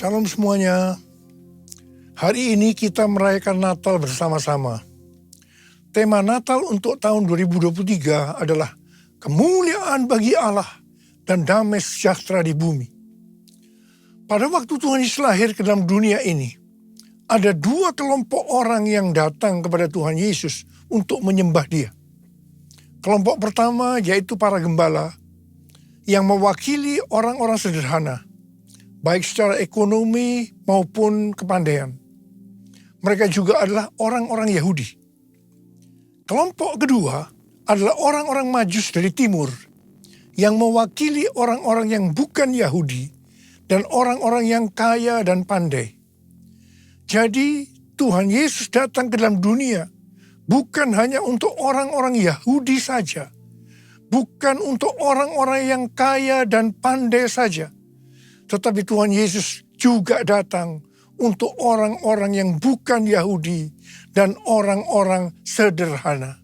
Shalom semuanya. Hari ini kita merayakan Natal bersama-sama. Tema Natal untuk tahun 2023 adalah kemuliaan bagi Allah dan damai sejahtera di bumi. Pada waktu Tuhan Yesus lahir ke dalam dunia ini, ada dua kelompok orang yang datang kepada Tuhan Yesus untuk menyembah Dia. Kelompok pertama yaitu para gembala yang mewakili orang-orang sederhana, baik secara ekonomi maupun kepandaian. Mereka juga adalah orang-orang Yahudi. Kelompok kedua adalah orang-orang Majus dari timur yang mewakili orang-orang yang bukan Yahudi dan orang-orang yang kaya dan pandai. Jadi Tuhan Yesus datang ke dalam dunia bukan hanya untuk orang-orang Yahudi saja, bukan untuk orang-orang yang kaya dan pandai saja, tetapi Tuhan Yesus juga datang untuk orang-orang yang bukan Yahudi dan orang-orang sederhana.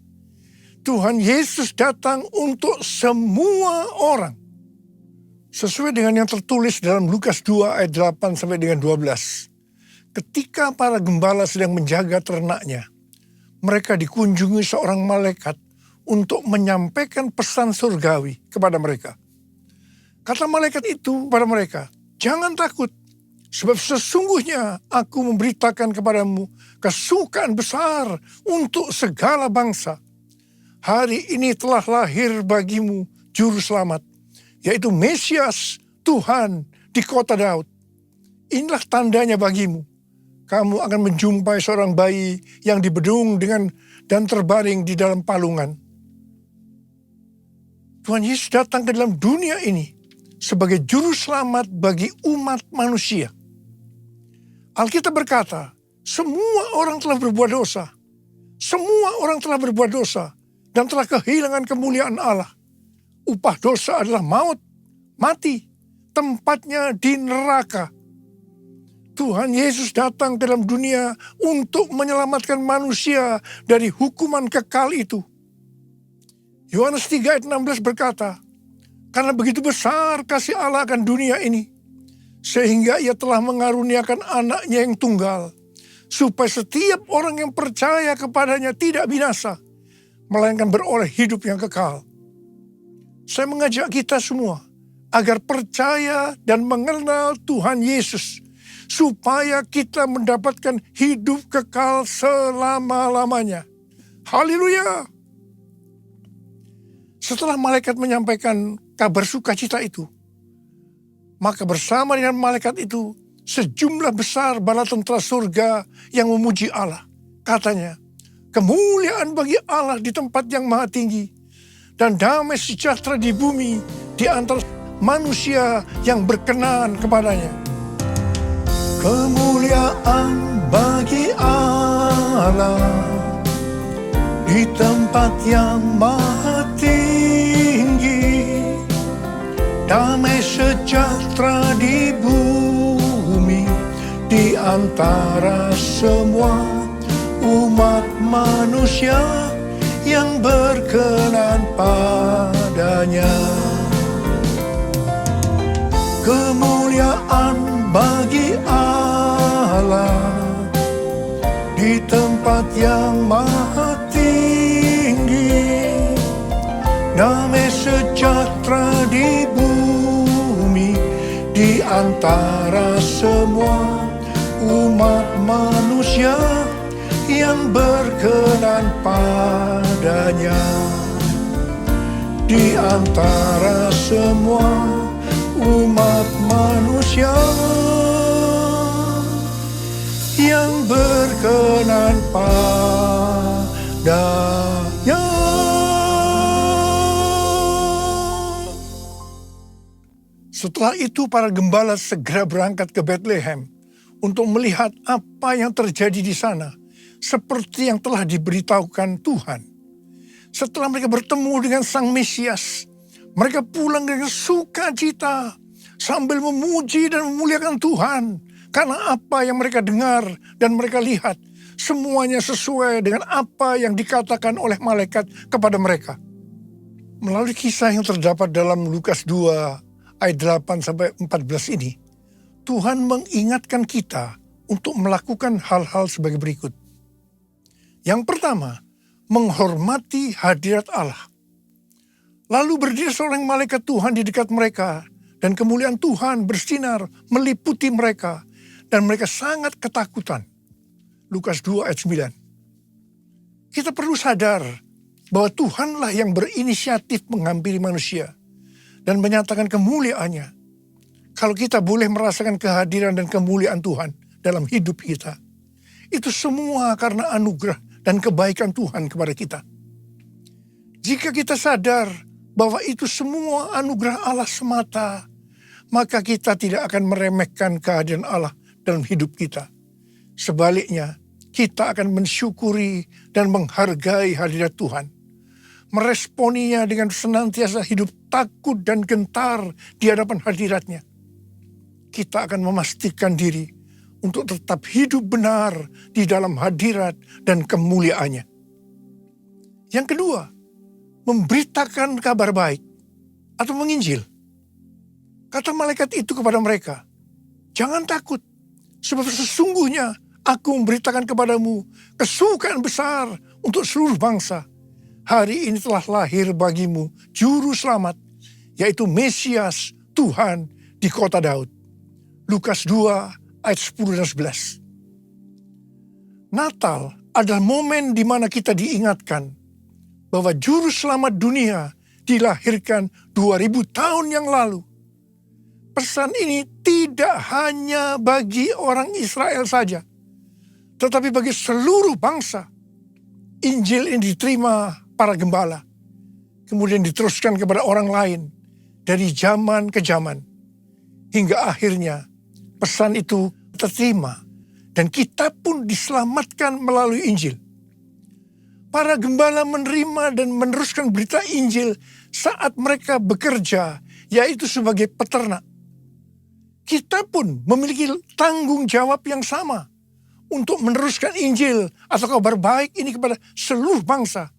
Tuhan Yesus datang untuk semua orang. Sesuai dengan yang tertulis dalam Lukas 2 ayat 8 sampai dengan 12. Ketika para gembala sedang menjaga ternaknya, mereka dikunjungi seorang malaikat untuk menyampaikan pesan surgawi kepada mereka. Kata malaikat itu pada mereka, "Jangan takut, sebab sesungguhnya aku memberitakan kepadamu kesukaan besar untuk segala bangsa. Hari ini telah lahir bagimu juru selamat, yaitu Mesias Tuhan di kota Daud. Inilah tandanya bagimu. Kamu akan menjumpai seorang bayi yang dibedung dan terbaring di dalam palungan." Tuhan Yesus datang ke dalam dunia ini sebagai juru selamat bagi umat manusia. Alkitab berkata, semua orang telah berbuat dosa. Semua orang telah berbuat dosa dan telah kehilangan kemuliaan Allah. Upah dosa adalah maut, mati, tempatnya di neraka. Tuhan Yesus datang ke dalam dunia untuk menyelamatkan manusia dari hukuman kekal itu. Yohanes 3 ayat 16 berkata, "Karena begitu besar kasih Allah akan dunia ini, sehingga Ia telah mengaruniakan anaknya yang tunggal, supaya setiap orang yang percaya kepadanya tidak binasa, melainkan beroleh hidup yang kekal." Saya mengajak kita semua agar percaya dan mengenal Tuhan Yesus, supaya kita mendapatkan hidup kekal selama-lamanya. Haleluya! Setelah malaikat menyampaikan kabar sukacita itu, maka bersama dengan malaikat itu, sejumlah besar bala tentara surga yang memuji Allah. Katanya, "Kemuliaan bagi Allah di tempat yang maha tinggi, dan damai sejahtera di bumi di antara manusia yang berkenan kepadanya." Kemuliaan bagi Allah di tempat yang maha tinggi, damai sejahtera di bumi di antara semua umat manusia yang berkenan padanya. Kemuliaan bagi Allah di tempat yang maha tinggi, damai sejahtera di bumi di antara semua umat manusia yang berkenan padanya. Di antara semua umat manusia yang berkenan padanya. Setelah itu para gembala segera berangkat ke Bethlehem untuk melihat apa yang terjadi di sana, seperti yang telah diberitahukan Tuhan. Setelah mereka bertemu dengan Sang Mesias, mereka pulang dengan sukacita sambil memuji dan memuliakan Tuhan. Karena apa yang mereka dengar dan mereka lihat, semuanya sesuai dengan apa yang dikatakan oleh malaikat kepada mereka. Melalui kisah yang terdapat dalam Lukas 2 ayat 8-14 ini, Tuhan mengingatkan kita untuk melakukan hal-hal sebagai berikut. Yang pertama, menghormati hadirat Allah. Lalu berdiri seorang malaikat Tuhan di dekat mereka, dan kemuliaan Tuhan bersinar meliputi mereka, dan mereka sangat ketakutan. Lukas 2 ayat 9. Kita perlu sadar bahwa Tuhanlah yang berinisiatif menghampiri manusia dan menyatakan kemuliaannya. Kalau kita boleh merasakan kehadiran dan kemuliaan Tuhan dalam hidup kita, itu semua karena anugerah dan kebaikan Tuhan kepada kita. Jika kita sadar bahwa itu semua anugerah Allah semata, maka kita tidak akan meremehkan kehadiran Allah dalam hidup kita. Sebaliknya, kita akan mensyukuri dan menghargai hadirat Tuhan. Meresponinya dengan senantiasa hidup takut dan gentar di hadapan hadiratnya. Kita akan memastikan diri untuk tetap hidup benar di dalam hadirat dan kemuliaannya. Yang kedua, memberitakan kabar baik atau menginjil. Kata malaikat itu kepada mereka, jangan takut, sebab sesungguhnya aku memberitakan kepadamu kesukaan besar untuk seluruh bangsa. Hari ini telah lahir bagimu juru selamat, yaitu Mesias Tuhan di kota Daud. Lukas 2 ayat 10 dan 11. Natal adalah momen di mana kita diingatkan bahwa juru selamat dunia dilahirkan 2000 tahun yang lalu. Pesan ini tidak hanya bagi orang Israel saja, tetapi bagi seluruh bangsa. Injil ini diterima para gembala, kemudian diteruskan kepada orang lain dari zaman ke zaman, hingga akhirnya pesan itu terterima dan kita pun diselamatkan melalui Injil. Para gembala menerima dan meneruskan berita Injil saat mereka bekerja, yaitu sebagai peternak. Kita pun memiliki tanggung jawab yang sama untuk meneruskan Injil atau kabar baik ini kepada seluruh bangsa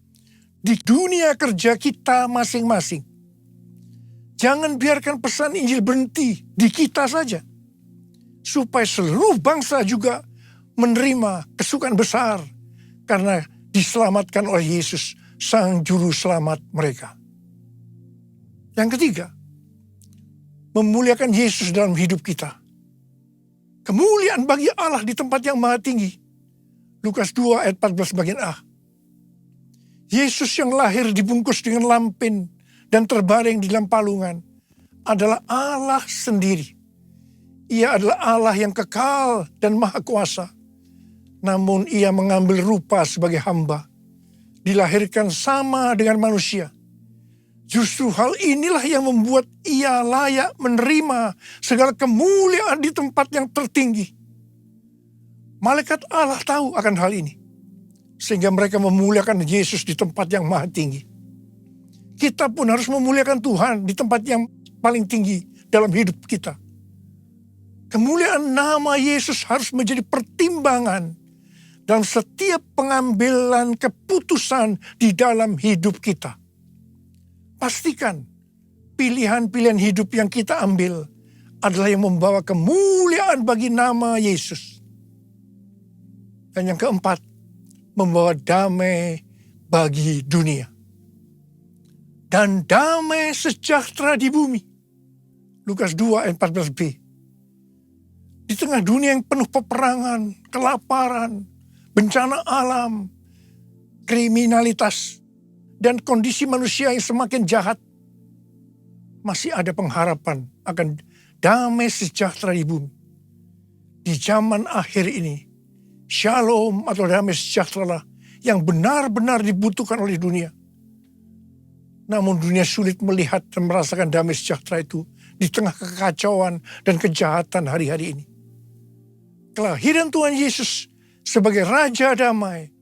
di dunia kerja kita masing-masing. Jangan biarkan pesan Injil berhenti di kita saja, supaya seluruh bangsa juga menerima kesukaan besar karena diselamatkan oleh Yesus, Sang Juru Selamat mereka. Yang ketiga, memuliakan Yesus dalam hidup kita. Kemuliaan bagi Allah di tempat yang maha tinggi. Lukas 2 ayat 14 bagian A. Yesus yang lahir dibungkus dengan lampin dan terbaring di dalam palungan adalah Allah sendiri. Ia adalah Allah yang kekal dan maha kuasa. Namun ia mengambil rupa sebagai hamba. Dilahirkan sama dengan manusia. Justru hal inilah yang membuat ia layak menerima segala kemuliaan di tempat yang tertinggi. Malaikat Allah tahu akan hal ini, sehingga mereka memuliakan Yesus di tempat yang maha tinggi. Kita pun harus memuliakan Tuhan di tempat yang paling tinggi dalam hidup kita. Kemuliaan nama Yesus harus menjadi pertimbangan dalam setiap pengambilan keputusan di dalam hidup kita. Pastikan pilihan-pilihan hidup yang kita ambil adalah yang membawa kemuliaan bagi nama Yesus. Dan yang keempat, membawa damai bagi dunia. Dan damai sejahtera di bumi. Lukas 2 ayat 14b. Di tengah dunia yang penuh peperangan, kelaparan, bencana alam, kriminalitas, dan kondisi manusia yang semakin jahat, masih ada pengharapan akan damai sejahtera di bumi. Di zaman akhir ini, shalom atau damai sejahtera lah yang benar-benar dibutuhkan oleh dunia. Namun dunia sulit melihat dan merasakan damai sejahtera itu di tengah kekacauan dan kejahatan hari-hari ini. Kelahiran Tuhan Yesus sebagai Raja Damai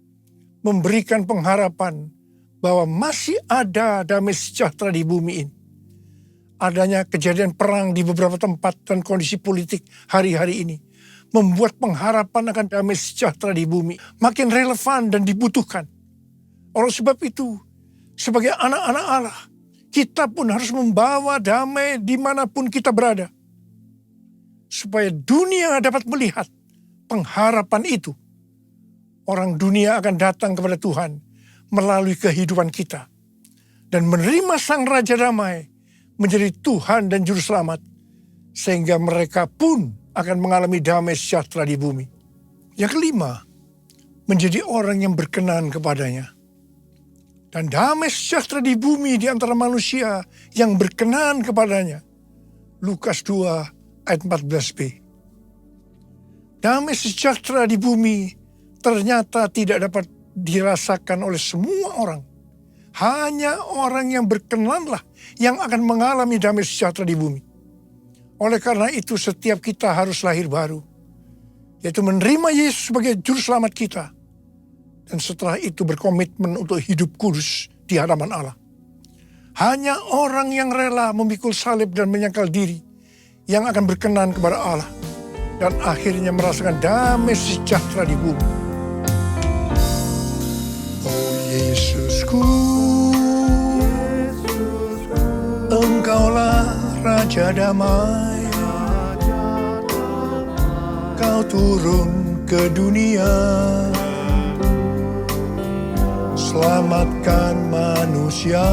memberikan pengharapan bahwa masih ada damai sejahtera di bumi ini. Adanya kejadian perang di beberapa tempat dan kondisi politik hari-hari ini membuat pengharapan akan damai sejahtera di bumi makin relevan dan dibutuhkan. Oleh sebab itu, sebagai anak-anak Allah, kita pun harus membawa damai dimanapun kita berada. supaya dunia dapat melihat pengharapan itu. Orang dunia akan datang kepada Tuhan melalui kehidupan kita dan menerima Sang Raja Damai menjadi Tuhan dan Juru Selamat, sehingga mereka pun akan mengalami damai sejahtera di bumi. Yang kelima, menjadi orang yang berkenan kepadanya. Dan damai sejahtera di bumi di antara manusia yang berkenan kepadanya. Lukas 2 ayat 14b. Damai sejahtera di bumi ternyata tidak dapat dirasakan oleh semua orang. Hanya orang yang berkenanlah yang akan mengalami damai sejahtera di bumi. Oleh karena itu setiap kita harus lahir baru, yaitu menerima Yesus sebagai Juru Selamat kita. Dan setelah itu berkomitmen untuk hidup kudus di hadapan Allah. Hanya orang yang rela memikul salib dan menyangkal diri yang akan berkenan kepada Allah. Dan akhirnya merasakan damai sejahtera di bumi. Oh Yesusku, Engkaulah Raja Damai. Kau turun ke dunia, selamatkan manusia.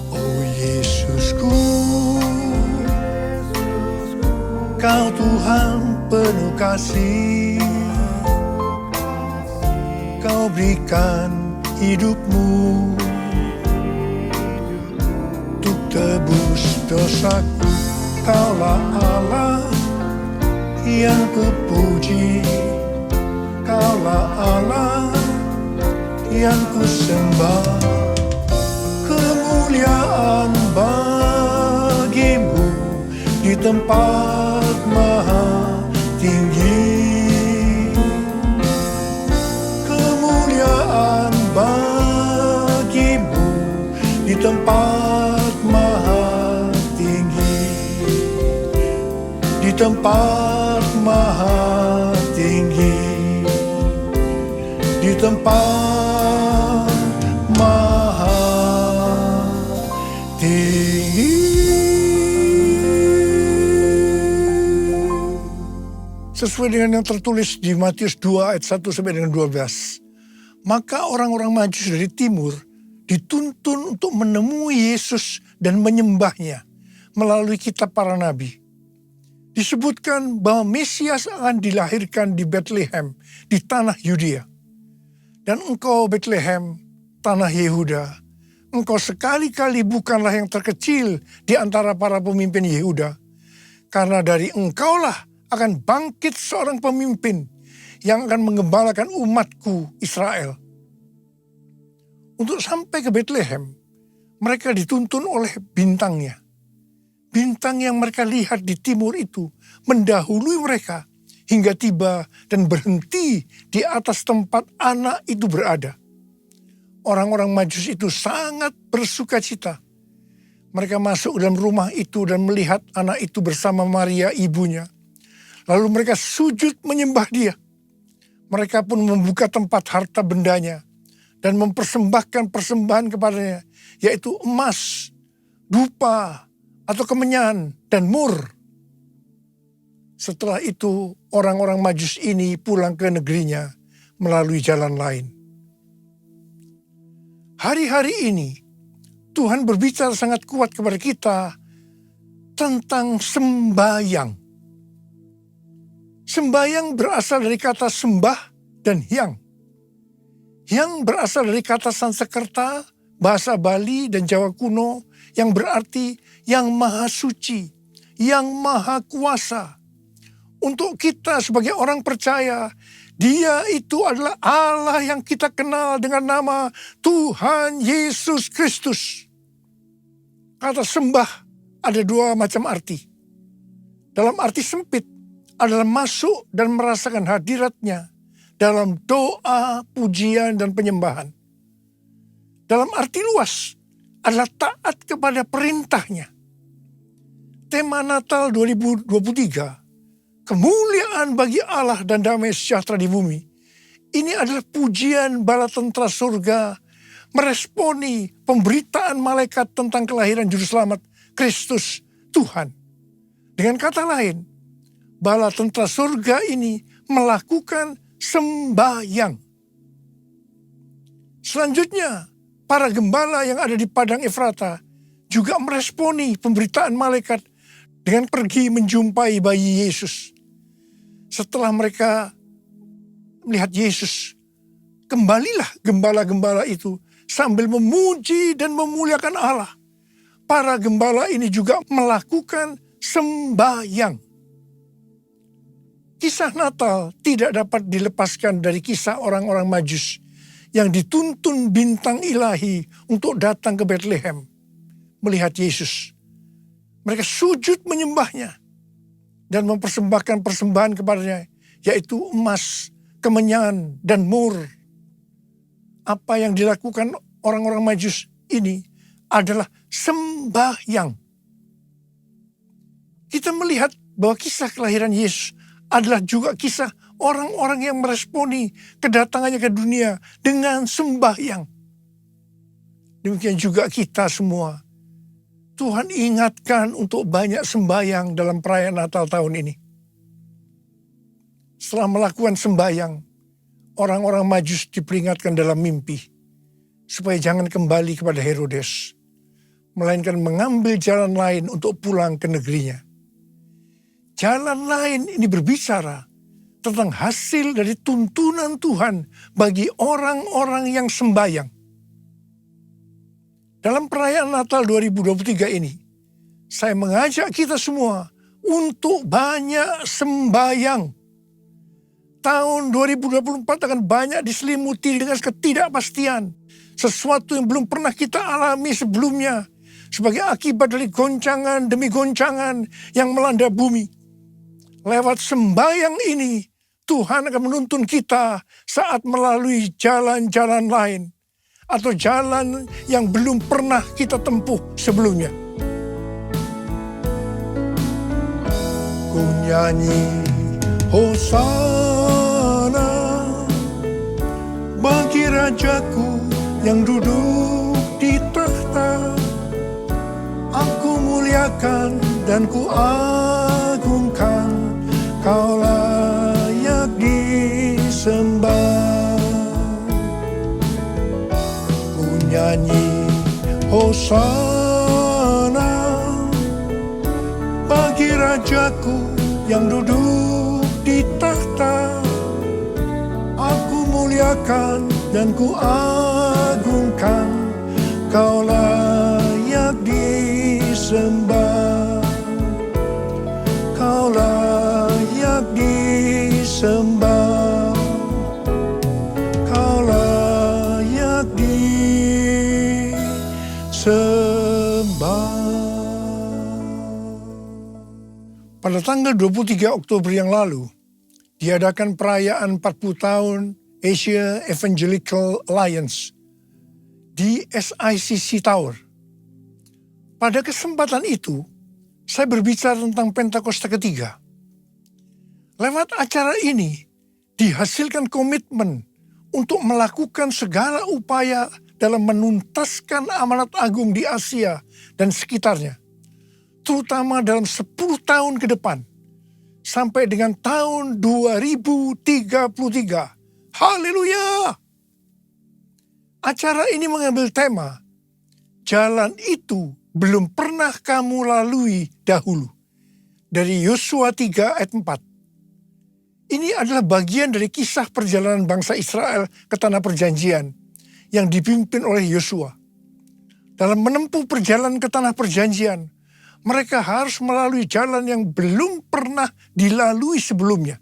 Oh Yesusku, Kau Tuhan penuh kasih. Kau berikan hidupmu untuk tebus dosaku. Kaulah Allah yang kupuji. Kaulah Allah yang kusembah. Kemuliaan bagimu di tempat maha tinggi. Kemuliaan bagimu di tempat maha tinggi. Di tempat maha tinggi. Di tempat maha tinggi. Sesuai dengan yang tertulis di Matius 2 ayat 1 sampai dengan 12. Maka orang-orang Majus dari timur dituntun untuk menemui Yesus dan menyembahnya melalui kitab para nabi. Disebutkan bahwa Mesias akan dilahirkan di Bethlehem, di tanah Yudea. Dan engkau Bethlehem, tanah Yehuda, engkau sekali-kali bukanlah yang terkecil di antara para pemimpin Yehuda. Karena dari engkaulah akan bangkit seorang pemimpin yang akan menggembalakan umatku Israel. Untuk sampai ke Bethlehem, mereka dituntun oleh bintangnya. Bintang yang mereka lihat di timur itu mendahului mereka hingga tiba dan berhenti di atas tempat anak itu berada. Orang-orang Majus itu sangat bersuka cita. Mereka masuk dalam rumah itu dan melihat anak itu bersama Maria ibunya. Lalu mereka sujud menyembah dia. Mereka pun membuka tempat harta bendanya dan mempersembahkan persembahan kepadanya, yaitu emas, dupa, atau kemenyan, dan mur. Setelah itu orang-orang Majus ini pulang ke negerinya melalui jalan lain. Hari-hari ini Tuhan berbicara sangat kuat kepada kita tentang sembahyang. Sembahyang berasal dari kata sembah dan hyang. Hyang berasal dari kata Sanskerta, bahasa Bali dan Jawa kuno yang berarti yang maha suci, yang maha kuasa. Untuk kita sebagai orang percaya, Dia itu adalah Allah yang kita kenal dengan nama Tuhan Yesus Kristus. Kata sembah ada dua macam arti. Dalam arti sempit adalah masuk dan merasakan hadiratnya dalam doa, pujian, dan penyembahan. Dalam arti luas adalah taat kepada perintahnya. Tema Natal 2023, kemuliaan bagi Allah dan damai sejahtera di bumi. Ini adalah pujian bala tentara surga meresponi pemberitaan malaikat tentang kelahiran Juru Selamat Kristus Tuhan. Dengan kata lain, bala tentara surga ini melakukan sembahyang. Selanjutnya, para gembala yang ada di padang Efrata juga meresponi pemberitaan malaikat dengan pergi menjumpai bayi Yesus. Setelah mereka melihat Yesus, kembalilah gembala-gembala itu sambil memuji dan memuliakan Allah. Para gembala ini juga melakukan sembahyang. Kisah Natal tidak dapat dilepaskan dari kisah orang-orang Majus yang dituntun bintang ilahi untuk datang ke Bethlehem melihat Yesus. Mereka sujud menyembahnya dan mempersembahkan persembahan kepadanya, yaitu emas, kemenyan, dan mur. Apa yang dilakukan orang-orang Majus ini adalah sembahyang. Kita melihat bahwa kisah kelahiran Yesus adalah juga kisah orang-orang yang meresponi kedatangannya ke dunia dengan sembahyang. Demikian juga kita semua. Tuhan ingatkan untuk banyak sembahyang dalam perayaan Natal tahun ini. Setelah melakukan sembahyang, orang-orang Majus diperingatkan dalam mimpi supaya jangan kembali kepada Herodes, melainkan mengambil jalan lain untuk pulang ke negerinya. Jalan lain ini berbicara tentang hasil dari tuntunan Tuhan bagi orang-orang yang sembahyang. Dalam perayaan Natal 2023 ini, saya mengajak kita semua untuk banyak sembahyang. Tahun 2024 akan banyak diselimuti dengan ketidakpastian. Sesuatu yang belum pernah kita alami sebelumnya sebagai akibat dari goncangan demi goncangan yang melanda bumi. Lewat sembahyang ini, Tuhan akan menuntun kita saat melalui jalan-jalan lain atau jalan yang belum pernah kita tempuh sebelumnya. Ku nyanyi Hosana bagi Rajaku yang duduk di takhta. Aku muliakan dan ku agungkan, Kau layak disembah. Ku nyanyi Hosana bagi Rajaku yang duduk di takhta. Aku muliakan dan ku agungkan, Kau layak disembah. Kau layak disembah. Kau layak disembah. Pada tanggal 23 Oktober yang lalu, diadakan perayaan 40 tahun Asia Evangelical Alliance di SICC Tower. Pada kesempatan itu, saya berbicara tentang Pentakosta ketiga. Lewat acara ini, dihasilkan komitmen untuk melakukan segala upaya dalam menuntaskan amanat agung di Asia dan sekitarnya, terutama dalam 10 tahun ke depan, sampai dengan tahun 2033. Haleluya! Acara ini mengambil tema, jalan itu belum pernah kamu lalui dahulu, dari Yosua 3 ayat 4. Ini adalah bagian dari kisah perjalanan bangsa Israel ke tanah perjanjian yang dipimpin oleh Yosua. Dalam menempuh perjalanan ke tanah perjanjian, mereka harus melalui jalan yang belum pernah dilalui sebelumnya.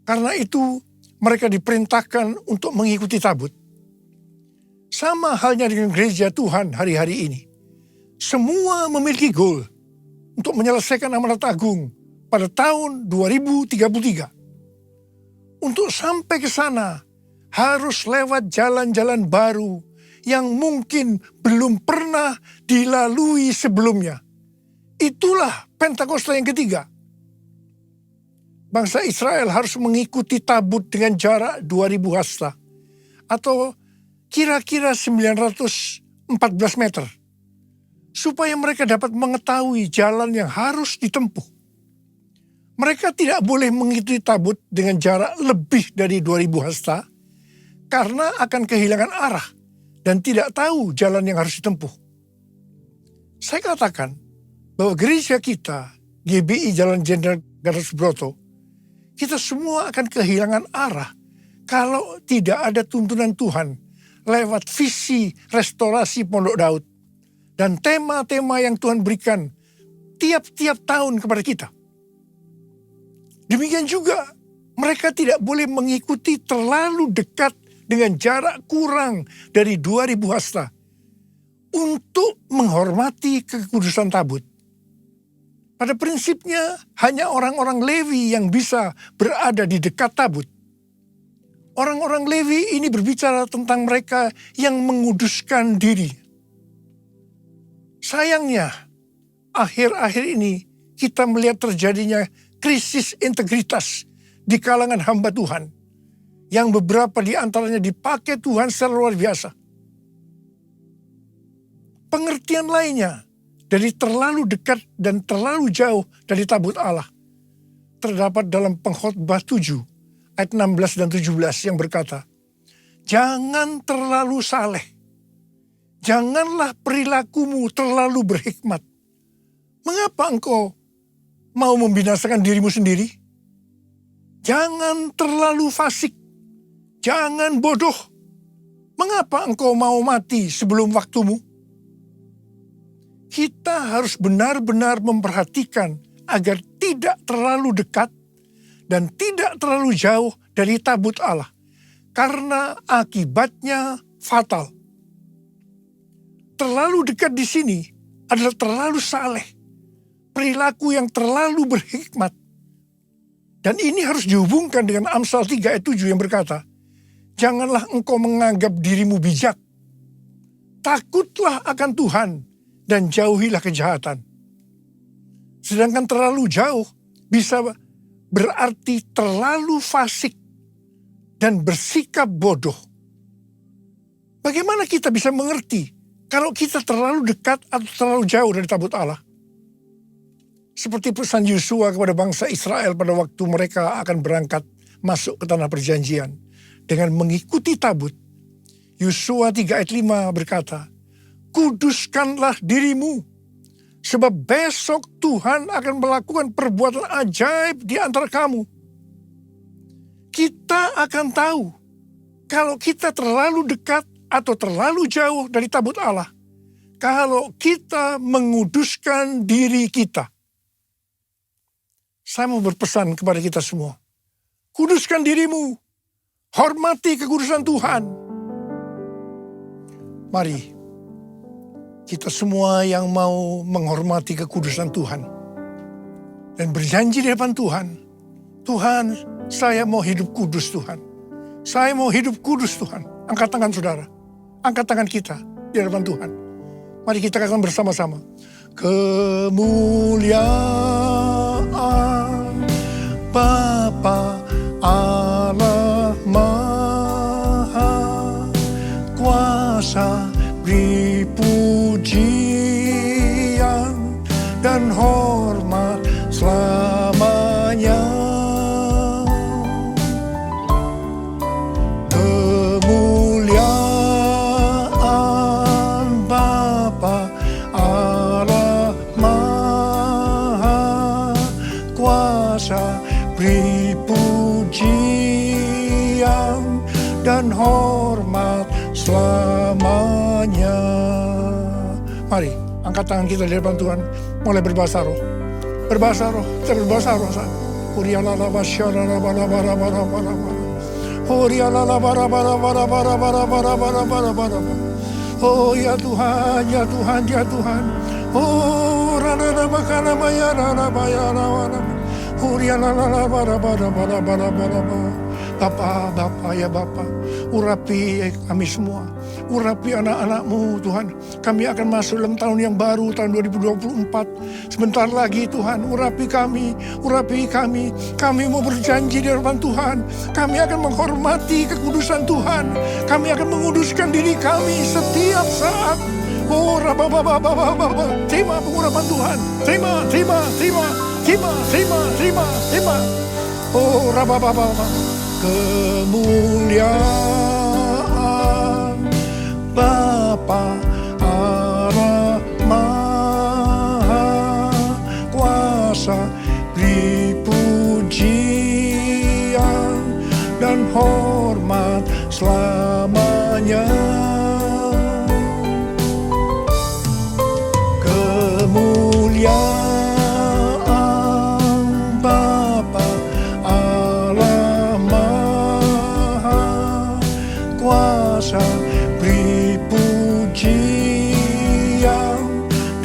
Karena itu, mereka diperintahkan untuk mengikuti tabut. Sama halnya dengan gereja Tuhan hari-hari ini. Semua memiliki goal untuk menyelesaikan amanat agung pada tahun 2033. Untuk sampai ke sana, harus lewat jalan-jalan baru yang mungkin belum pernah dilalui sebelumnya. Itulah Pentakosta yang ketiga. Bangsa Israel harus mengikuti tabut dengan jarak 2000 hasta atau kira-kira 914 meter. supaya mereka dapat mengetahui jalan yang harus ditempuh. Mereka tidak boleh mengikuti tabut dengan jarak lebih dari 2000 hasta karena akan kehilangan arah dan tidak tahu jalan yang harus ditempuh. Saya katakan bahwa gereja kita, GBI Jalan Jenderal Gatot Subroto, kita semua akan kehilangan arah kalau tidak ada tuntunan Tuhan lewat visi restorasi Pondok Daud dan tema-tema yang Tuhan berikan tiap-tiap tahun kepada kita. Demikian juga mereka tidak boleh mengikuti terlalu dekat dengan jarak kurang dari 2000 hasta untuk menghormati kekudusan tabut. Pada prinsipnya hanya orang-orang Lewi yang bisa berada di dekat tabut. Orang-orang Lewi ini berbicara tentang mereka yang menguduskan diri. Sayangnya, akhir-akhir ini kita melihat terjadinya krisis integritas di kalangan hamba Tuhan, yang beberapa di antaranya dipakai Tuhan secara luar biasa. Pengertian lainnya dari terlalu dekat dan terlalu jauh dari tabut Allah terdapat dalam Pengkhotbah 7 ayat 16 dan 17 yang berkata, "Jangan terlalu saleh, janganlah perilakumu terlalu berhikmat. Mengapa engkau mau membinasakan dirimu sendiri? Jangan terlalu fasik, jangan bodoh. Mengapa engkau mau mati sebelum waktumu?" Kita harus benar-benar memperhatikan agar tidak terlalu dekat dan tidak terlalu jauh dari tabut Allah, karena akibatnya fatal. Terlalu dekat di sini adalah terlalu saleh, perilaku yang terlalu berhikmat. Dan ini harus dihubungkan dengan Amsal 3 ayat 7 yang berkata, "Janganlah engkau menganggap dirimu bijak. Takutlah akan Tuhan dan jauhilah kejahatan." Sedangkan terlalu jauh bisa berarti terlalu fasik dan bersikap bodoh. Bagaimana kita bisa mengerti kalau kita terlalu dekat atau terlalu jauh dari tabut Allah? Seperti pesan Yosua kepada bangsa Israel pada waktu mereka akan berangkat masuk ke tanah perjanjian dengan mengikuti tabut. Yosua 3 ayat 5 berkata, "Kuduskanlah dirimu, sebab besok Tuhan akan melakukan perbuatan ajaib di antara kamu." Kita akan tahu kalau kita terlalu dekat atau terlalu jauh dari tabut Allah, kalau kita menguduskan diri kita. Saya mau berpesan kepada kita semua, kuduskan dirimu, hormati kekudusan Tuhan. Mari kita semua yang mau menghormati kekudusan Tuhan dan berjanji di depan Tuhan, "Tuhan, saya mau hidup kudus Tuhan. Saya mau hidup kudus Tuhan." Angkat tangan saudara, angkat tangan kita di hadapan Tuhan. Mari kita akan bersama-sama. Kemuliaan Bapa Allah Maha Kuasa, beri pujian dan hormat selamanya. Kemuliaan Bapa Allah Maha Kuasa, beri pujian dan hormat selamanya. Mari angkat tangan kita di depan Tuhan, mulai berbahasa roh. Berbahasa roh, kita berbahasa roh. Oh ya Tuhan, ya Tuhan, ya Tuhan. Oh rana makana maya rana maya rana. Bapa, Bapa, ya Bapa, urapi kami semua, urapi anak-anak-Mu Tuhan. Kami akan masuk dalam tahun yang baru, tahun 2024. Sebentar lagi Tuhan, urapi kami, urapi kami. Kami mau berjanji di hadapan Tuhan, kami akan menghormati kekudusan Tuhan. Kami akan menguduskan diri kami setiap saat Oh, terima pengurapan Tuhan. Terima. Oh, kemuliaan Bapa Allah Maha Kuasa, beri pujian dan hormat selamanya. Kemuliaan Bapa Allah Maha Kuasa, beri pujian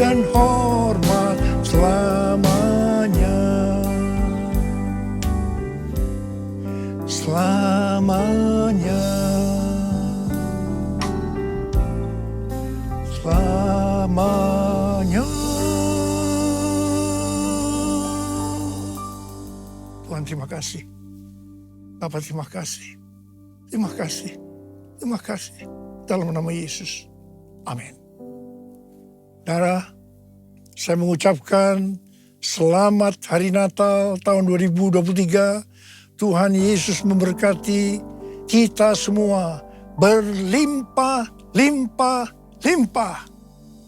dan hormat selamanya. Selamanya. Selamanya. Tuhan, terima kasih. Bapa, terima kasih. Terima kasih. Terima kasih. Dalam nama Yesus. Amin. Saudara, saya mengucapkan selamat Hari Natal tahun 2023. Tuhan Yesus memberkati kita semua berlimpah-limpah.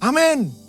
Amin.